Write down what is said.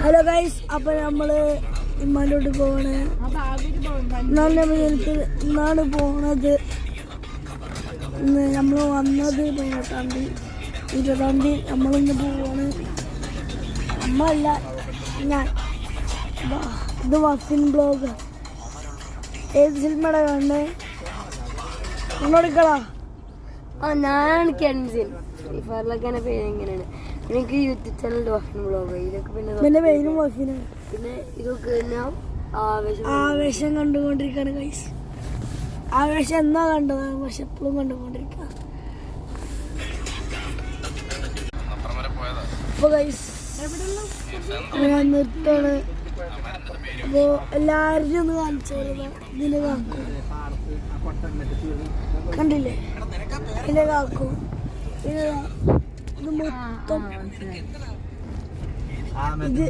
Hello guys, അപ്പൊ നമ്മള് ഇമ്മാനോട്ട് പോവാണ്. ഇന്നാണ് പോണത്. ഇന്ന് നമ്മള് വന്നത് 18-ാം തീയതി, 20-ാം തീയതി നമ്മളിന്ന് പോവാണ്. നമ്മളല്ല, ഞാൻ. ഇത് വഫിൻ ബ്ലോഗ്. ഏത് സിനിമയുടെ കണ്ട് കൊണ്ടോടിക്കളാ? ഞാനാണ് കെൻസിൻ. ഫ്രീ ഫയറിലൊക്കെ എൻ്റെ പേര് എങ്ങനെയാണ്. എനിക്ക് യൂട്യൂബ് ചാനൽ വഫിൻ ബ്ലോഗ്. ഇതൊക്കെ പിന്നെ പേരും വഫിനാണ്. പിന്നെ ഇതൊക്കെ ഞാൻ ആവേശം കണ്ടുകൊണ്ടിരിക്കാണ് ഗൈസ്. ആവേശം എന്നാ കണ്ടതാണ്, പക്ഷെ എപ്പോഴും കണ്ടുകൊണ്ടിരിക്കുക. അപ്പൊ ഗൈസ് ഞാൻ നിർത്താണ്. അപ്പോ എല്ലാവരും ഒന്ന് കാണിച്ചത് ഇതില് കാക്കും, കണ്ടില്ലേ? ഇതിലെ കാക്കും. ഇത് മൊത്തം ഇത്